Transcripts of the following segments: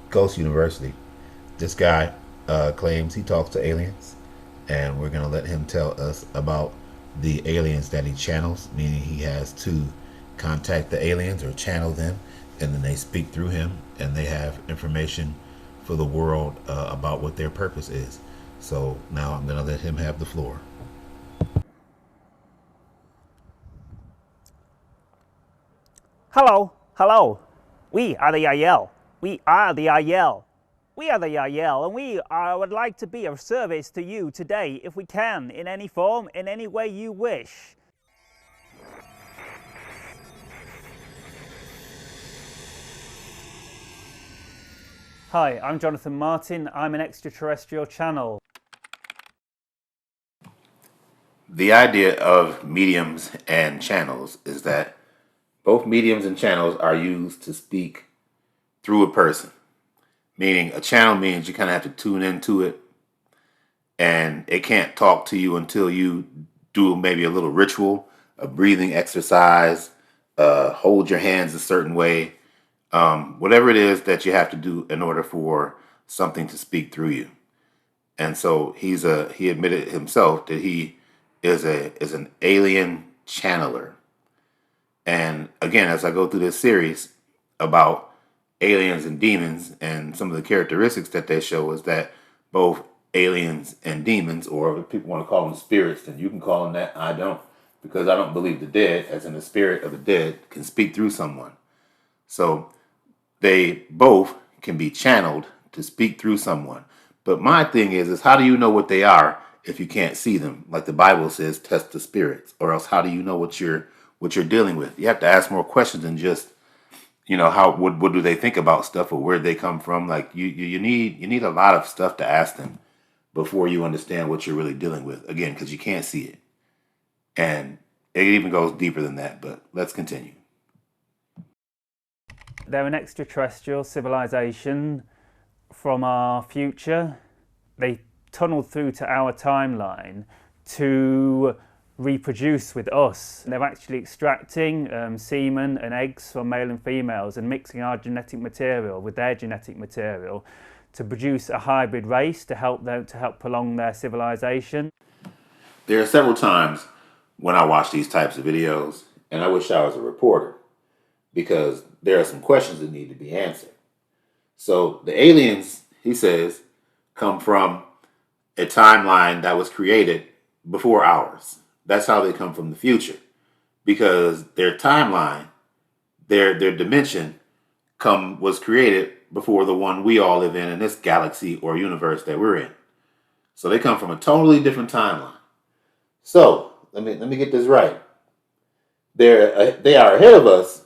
Ghost University. This guy claims he talks to aliens, and we're going to let him tell us about the aliens that he channels, meaning he has to contact the aliens or channel them, and then they speak through him, and they have information for the world about what their purpose is. So now I'm going to let him have the floor. Hello, hello. We are the IL. We are the IL. We are the IL, and would like to be of service to you today, if we can, in any form, in any way you wish. Hi, I'm Jonathan Martin. I'm an extraterrestrial channel. The idea of mediums and channels is that both mediums and channels are used to speak through a person. Meaning, a channel means you kind of have to tune into it, and it can't talk to you until you do maybe a little ritual, a breathing exercise, hold your hands a certain way, whatever it is that you have to do in order for something to speak through you. And so he admitted himself that he is an alien channeler. And again, as I go through this series about aliens and demons and some of the characteristics that they show, is that both aliens and demons, or if people want to call them spirits, then you can call them that. I don't, because I don't believe the dead, as in the spirit of the dead, can speak through someone. So they both can be channeled to speak through someone. But my thing is how do you know what they are if you can't see them? Like the Bible says, test the spirits, or else how do you know what you're dealing with? You have to ask more questions than just, how what do they think about stuff, or where they come from. Like you need a lot of stuff to ask them before you understand what you're really dealing with. Again, because you can't see it, and it even goes deeper than that. But let's continue. They're an extraterrestrial civilization from our future. They tunneled through to our timeline to reproduce with us. They're actually extracting semen and eggs from male and females and mixing our genetic material with their genetic material to produce a hybrid race to help prolong their civilization. There are several times when I watch these types of videos, and I wish I was a reporter, because there are some questions that need to be answered. So the aliens, he says, come from a timeline that was created before ours. That's how they come from the future, because their timeline, their dimension, was created before the one we all live in this galaxy or universe that we're in. So they come from a totally different timeline. So let me get this right. They are ahead of us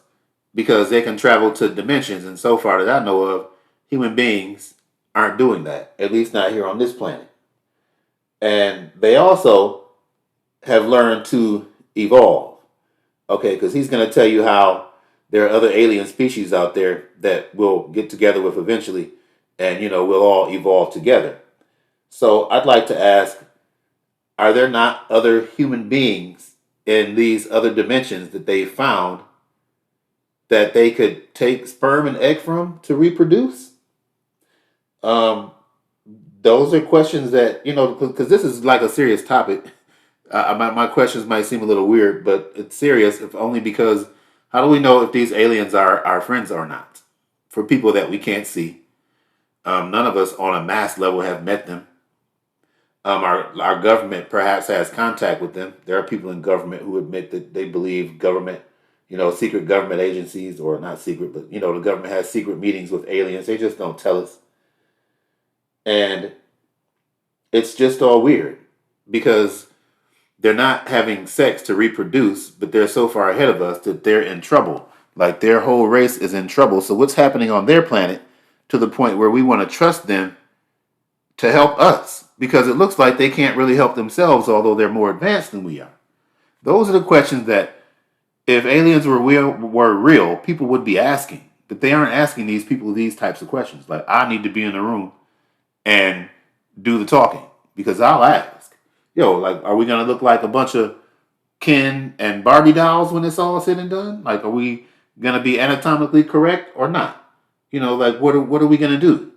because they can travel to dimensions, and so far that I know of, human beings aren't doing that, at least not here on this planet. And they also have learned to evolve. Okay, because he's going to tell you how there are other alien species out there that we'll get together with eventually, and we'll all evolve together. So I'd like to ask, are there not other human beings in these other dimensions that they found that they could take sperm and egg from to reproduce? Those are questions that, because this is like a serious topic. My questions might seem a little weird, but it's serious, if only because how do we know if these aliens are our friends or not? For people that we can't see, none of us on a mass level have met them. Our government perhaps has contact with them. There are people in government who admit that they believe government, secret government agencies, or not secret, but, the government has secret meetings with aliens. They just don't tell us. And it's just all weird because they're not having sex to reproduce, but they're so far ahead of us that they're in trouble. Like their whole race is in trouble. So what's happening on their planet to the point where we want to trust them to help us? Because it looks like they can't really help themselves, although they're more advanced than we are. Those are the questions that if aliens were real, people would be asking. But they aren't asking these people these types of questions. Like, I need to be in the room and do the talking, because I'll ask, like, are we going to look like a bunch of Ken and Barbie dolls when it's all said and done? Like, are we going to be anatomically correct or not? Like what are we gonna do?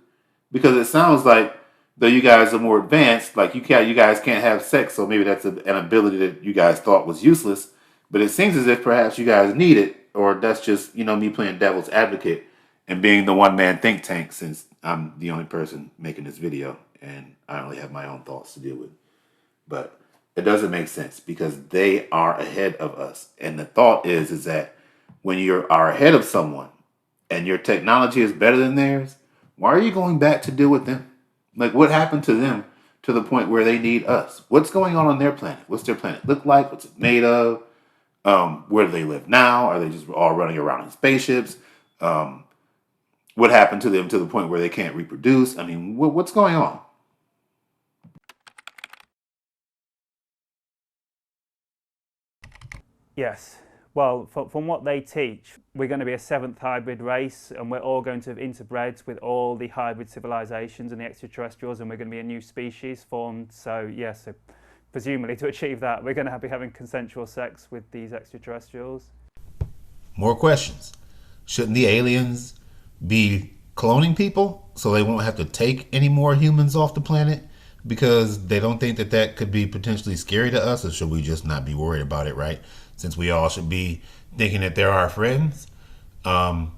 Because it sounds like though you guys are more advanced, like you guys can't have sex, so maybe that's an ability that you guys thought was useless. But it seems as if perhaps you guys need it, or that's just me playing devil's advocate and being the one man think tank since I'm the only person making this video and I only have my own thoughts to deal with. But it doesn't make sense because they are ahead of us. And the thought is that when you are ahead of someone and your technology is better than theirs, why are you going back to deal with them? Like what happened to them to the point where they need us? What's going on their planet? What's their planet look like? What's it made of? Where do they live now? Are they just all running around in spaceships? What happened to them to the point where they can't reproduce? I mean, what's going on? Yes. Well, from what they teach, we're going to be a seventh hybrid race, and we're all going to have interbred with all the hybrid civilizations and the extraterrestrials, and we're going to be a new species formed. So, yes, so presumably to achieve that, we're going to be having consensual sex with these extraterrestrials. More questions. Shouldn't the aliens be cloning people so they won't have to take any more humans off the planet? Because they don't think that could be potentially scary to us, or should we just not be worried about it, right? Since we all should be thinking that they're our friends. How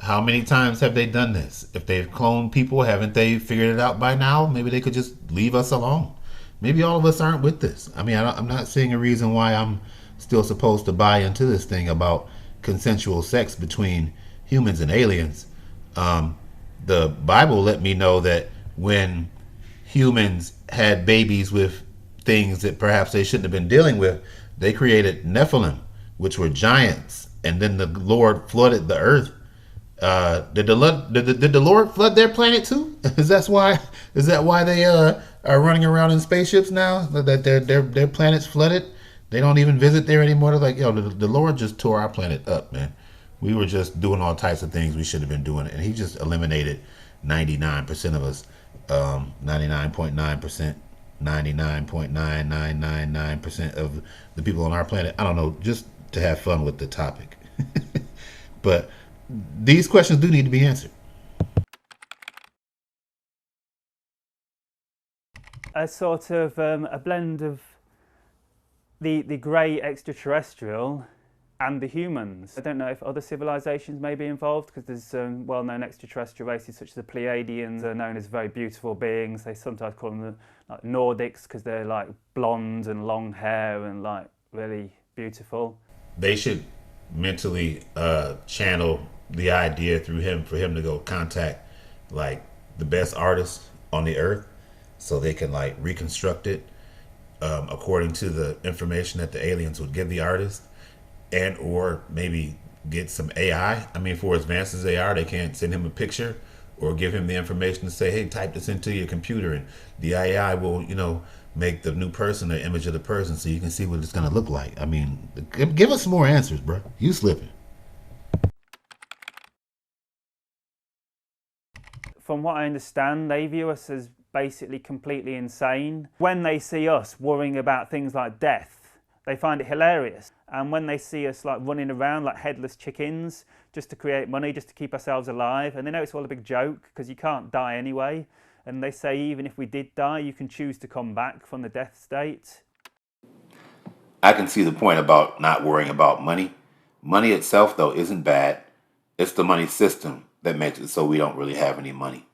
many times have they done this? If they've cloned people, haven't they figured it out by now? Maybe they could just leave us alone. Maybe all of us aren't with this. I mean, I'm not seeing a reason why I'm still supposed to buy into this thing about consensual sex between humans and aliens. The Bible let me know that when humans had babies with things that perhaps they shouldn't have been dealing with, they created Nephilim, which were giants, and then the Lord flooded the earth. Did the Lord flood their planet too? Is that why they are running around in spaceships now? That their planet's flooded? They don't even visit there anymore. They're like, the Lord just tore our planet up, man. We were just doing all types of things we should have been doing, and He just eliminated 99% of us, 99.9%. 99.9999% of the people on our planet. I don't know, just to have fun with the topic. But these questions do need to be answered. A sort of a blend of the grey extraterrestrial and the humans. I don't know if other civilizations may be involved because there's well-known extraterrestrial races such as the Pleiadians are known as very beautiful beings. They sometimes call them the like Nordics because they're like blonde and long hair and like really beautiful. They should mentally channel the idea through him for him to go contact like the best artists on the earth so they can like reconstruct it according to the information that the aliens would give the artist, and or maybe get some AI. I mean, for as advanced as they are, they can't send him a picture or give him the information to say, hey, type this into your computer and the AI will, make the new person an image of the person so you can see what it's going to look like. I mean, give us some more answers, bro. You slipping. From what I understand, they view us as basically completely insane. When they see us worrying about things like death, they find it hilarious. And when they see us like running around like headless chickens just to create money, just to keep ourselves alive, and they know it's all a big joke because you can't die anyway. And they say even if we did die, you can choose to come back from the death state. I can see the point about not worrying about money. Money itself, though, isn't bad. It's the money system that makes it so we don't really have any money.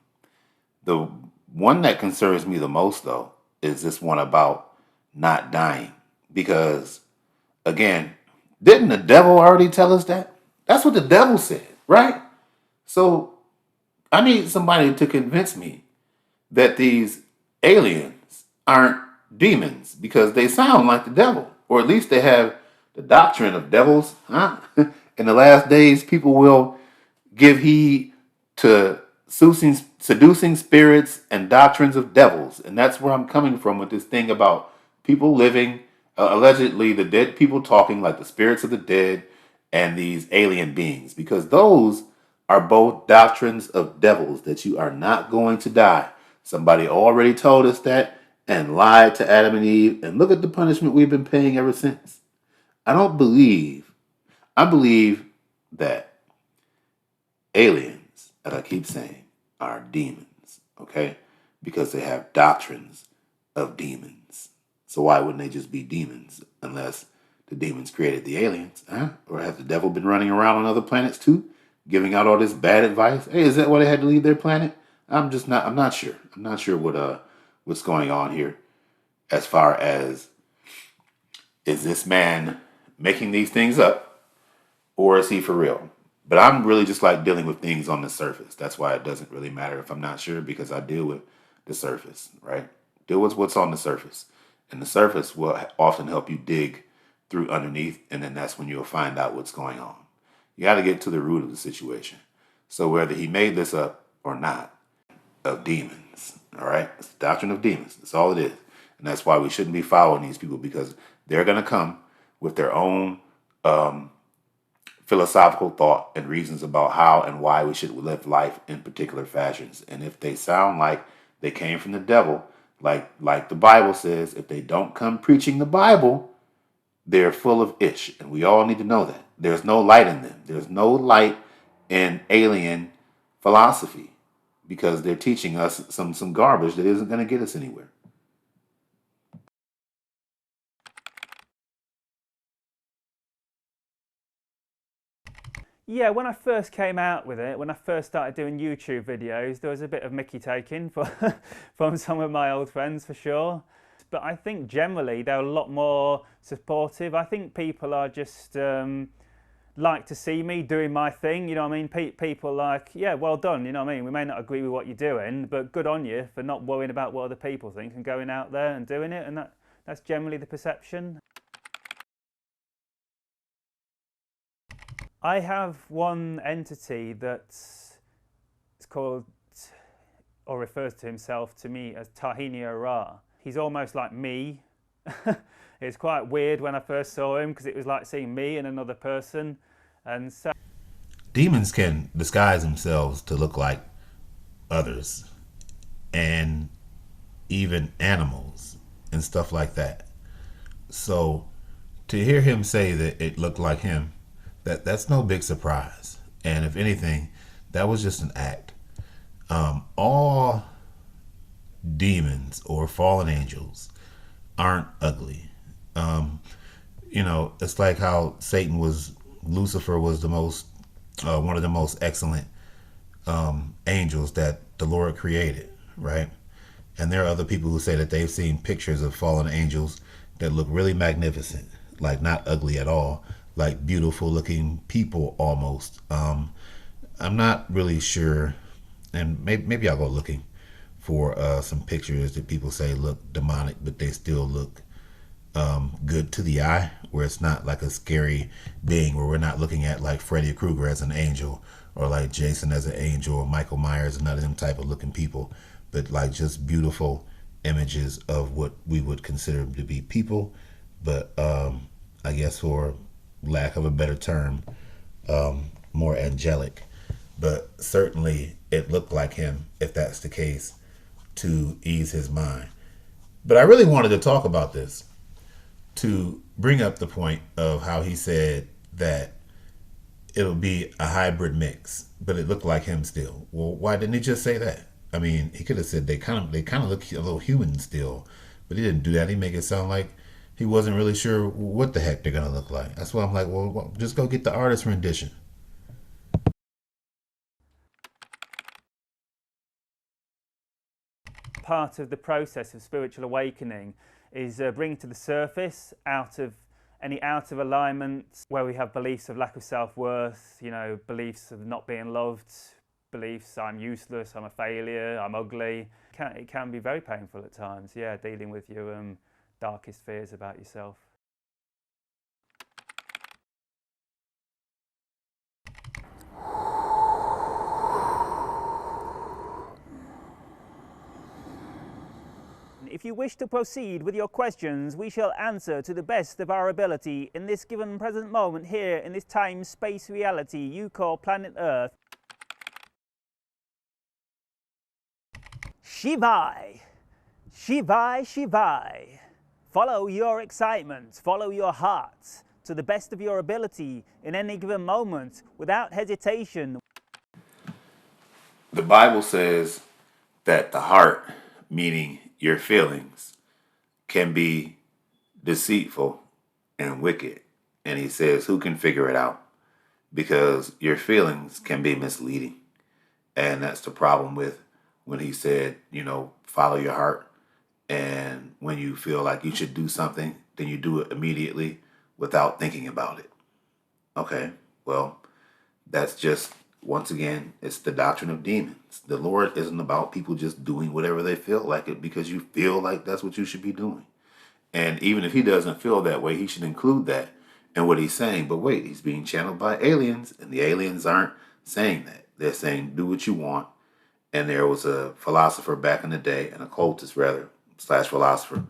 The one that concerns me the most, though, is this one about not dying. Because, again, didn't the devil already tell us that? That's what the devil said, right? So I need somebody to convince me that these aliens aren't demons because they sound like the devil, or at least they have the doctrine of devils. Huh? In the last days, people will give heed to seducing spirits and doctrines of devils. And that's where I'm coming from with this thing about people living, allegedly the dead people talking like the spirits of the dead and these alien beings, because those are both doctrines of devils that you are not going to die. Somebody already told us that and lied to Adam and Eve, and look at the punishment we've been paying ever since. I believe that aliens that I keep saying, are demons, okay? Because they have doctrines of demons. So why wouldn't they just be demons unless the demons created the aliens, huh? Or has the devil been running around on other planets too, giving out all this bad advice? Hey, is that why they had to leave their planet? I'm not sure. I'm not sure what's going on here as far as, is this man making these things up or is he for real? But I'm really just like dealing with things on the surface. That's why it doesn't really matter if I'm not sure, because I deal with the surface, right? Deal with what's on the surface. And the surface will often help you dig through underneath, and then that's when you'll find out what's going on. You got to get to the root of the situation. So whether he made this up or not, of demons, all right? It's the doctrine of demons. That's all it is. And that's why we shouldn't be following these people, because they're going to come with their own philosophical thought and reasons about how and why we should live life in particular fashions. And if they sound like they came from the devil, like the Bible says, if they don't come preaching the Bible, they're full of ish. And we all need to know that. There's no light in them. There's no light in alien philosophy, because they're teaching us some garbage that isn't going to get us anywhere. Yeah, when I first came out with it, when I first started doing YouTube videos, there was a bit of mickey taking from some of my old friends, for sure. But I think generally they're a lot more supportive. I think people are just like to see me doing my thing, you know what I mean? People like, yeah, well done, you know what I mean? We may not agree with what you're doing, but good on you for not worrying about what other people think and going out there and doing it, and that's generally the perception. I have one entity that's called, or refers to himself to me as Tahini Ra. He's almost like me. It's quite weird when I first saw him, because it was like seeing me and another person. And so Demons can disguise themselves to look like others, and even animals and stuff like that. So to hear him say that it looked like him, that's no big surprise. And if anything, that was just an act. All demons or fallen angels aren't ugly. It's like how Lucifer was the most, one of the most excellent angels that the Lord created, right? And there are other people who say that they've seen pictures of fallen angels that look really magnificent, like not ugly at all, like beautiful looking people almost. I'm not really sure, and maybe I'll go looking for some pictures that people say look demonic, but they still look good to the eye, where it's not like a scary being, where we're not looking at like Freddy Krueger as an angel, or like Jason as an angel, or Michael Myers, and none of them type of looking people, but like just beautiful images of what we would consider to be people, but I guess for lack of a better term, more angelic. But certainly it looked like him, if that's the case, to ease his mind. But I really wanted to talk about this to bring up the point of how he said that it'll be a hybrid mix, but it looked like him still. Well, why didn't he just say that? I mean, he could have said they kind of look a little human still, but he didn't do that. He make it sound like he wasn't really sure what the heck they're gonna look like. That's why I'm like, well, just go get the artist rendition. part of the process of spiritual awakening is bringing to the surface out of any out of alignment where we have beliefs of lack of self-worth, beliefs of not being loved, beliefs I'm useless, I'm a failure, I'm ugly. It can be very painful at times, dealing with your darkest fears about yourself. If you wish to proceed with your questions, we shall answer to the best of our ability in this given present moment here in this time-space reality you call planet Earth. Shivai, Shivai, Shivai. Follow your excitement, follow your heart to the best of your ability in any given moment without hesitation. The Bible says that the heart, meaning your feelings, can be deceitful and wicked. And he says, who can figure it out? Because your feelings can be misleading. And that's the problem with when he said, follow your heart. And when you feel like you should do something, then you do it immediately without thinking about it. Okay, well, that's just, once again, it's the doctrine of demons. The Lord isn't about people just doing whatever they feel like it because you feel like that's what you should be doing. And even if he doesn't feel that way, he should include that in what he's saying. But wait, he's being channeled by aliens, and the aliens aren't saying that. They're saying, do what you want. And there was a philosopher back in the day, an occultist rather, / philosopher,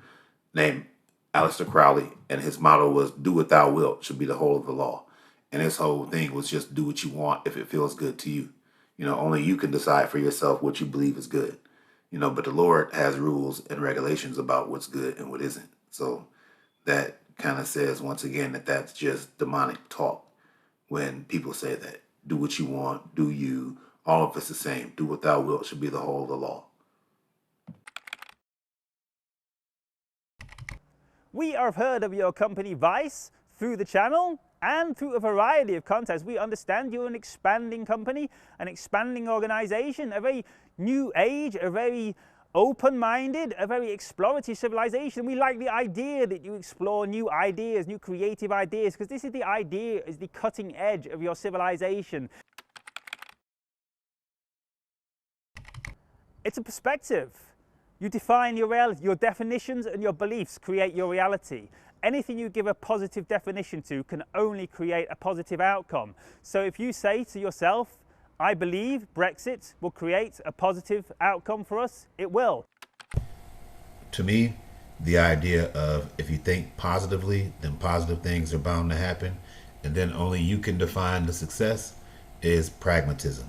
named Aleister Crowley, and his motto was, do what thou wilt, should be the whole of the law. And his whole thing was just do what you want if it feels good to you. Only you can decide for yourself what you believe is good. But the Lord has rules and regulations about what's good and what isn't. So that kind of says, once again, that that's just demonic talk. When people say that, do what you want, do you, all of it's the same. Do what thou wilt should be the whole of the law. We have heard of your company Vice through the channel and through a variety of contexts. We understand you're an expanding company, an expanding organization, a very new age, a very open-minded, a very exploratory civilization. We like the idea that you explore new ideas, new creative ideas, because this is the idea, is the cutting edge of your civilization. It's a perspective. You define your reality. Your definitions and your beliefs create your reality. Anything you give a positive definition to can only create a positive outcome. So if you say to yourself, I believe Brexit will create a positive outcome for us, it will. To me, the idea of if you think positively, then positive things are bound to happen, and then only you can define the success, is pragmatism.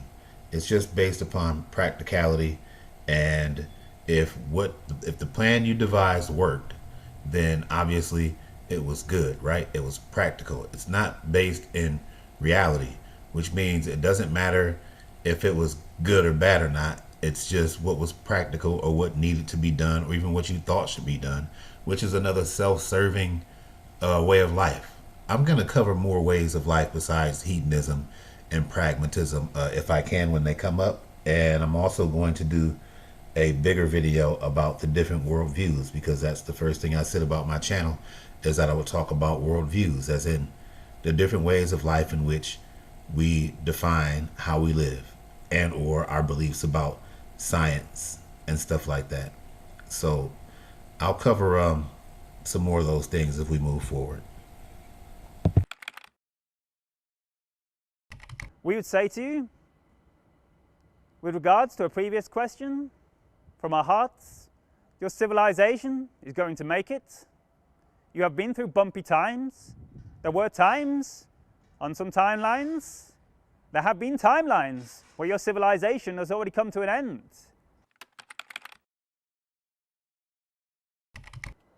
It's just based upon practicality, and if the plan you devised worked, then obviously it was good, right? It was practical. It's not based in reality, which means it doesn't matter if it was good or bad or not. It's just what was practical or what needed to be done, or even what you thought should be done, which is another self-serving way of life. I'm going to cover more ways of life besides hedonism and pragmatism if I can when they come up. And I'm also going to do a bigger video about the different worldviews, because that's the first thing I said about my channel, is that I would talk about worldviews, as in the different ways of life in which we define how we live and or our beliefs about science and stuff like that. So I'll cover some more of those things if we move forward. We would say to you, with regards to a previous question, from our hearts, your civilization is going to make it. You have been through bumpy times. There were times on some timelines, there have been timelines where your civilization has already come to an end.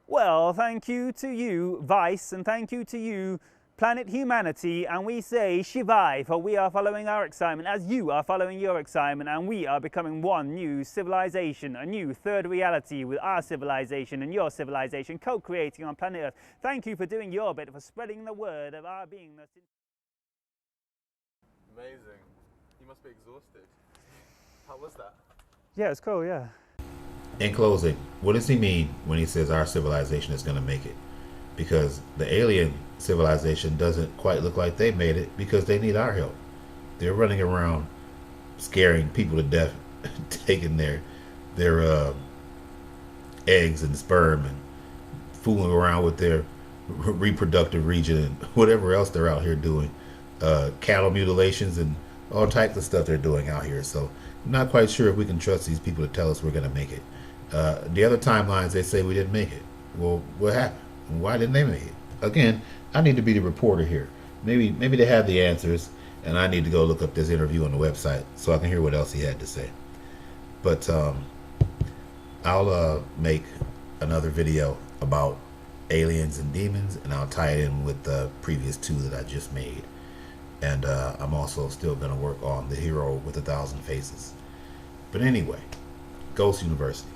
Well, thank you to you, Vice, and thank you to you, Planet Humanity, and we say Shivai, for we are following our excitement as you are following your excitement, and we are becoming one new civilization, a new third reality with our civilization and your civilization co-creating on planet Earth. Thank you for doing your bit, for spreading the word of our beingness. Amazing. You must be exhausted. How was that? Yeah, it's cool, yeah. In closing, what does he mean when he says our civilization is going to make it? Because the alien civilization doesn't quite look like they made it, because they need our help. They're running around scaring people to death, taking their eggs and sperm and fooling around with their reproductive region and whatever else they're out here doing. Cattle mutilations and all types of stuff they're doing out here. So I'm not quite sure if we can trust these people to tell us we're going to make it. The other timelines, they say we didn't make it. Well, what happened? Why didn't they make it? Again, I need to be the reporter here. Maybe they have the answers, and I need to go look up this interview on the website so I can hear what else he had to say. But I'll make another video about aliens and demons, and I'll tie it in with the previous two that I just made. And I'm also still going to work on the hero with 1,000 faces. But anyway, Ghost University.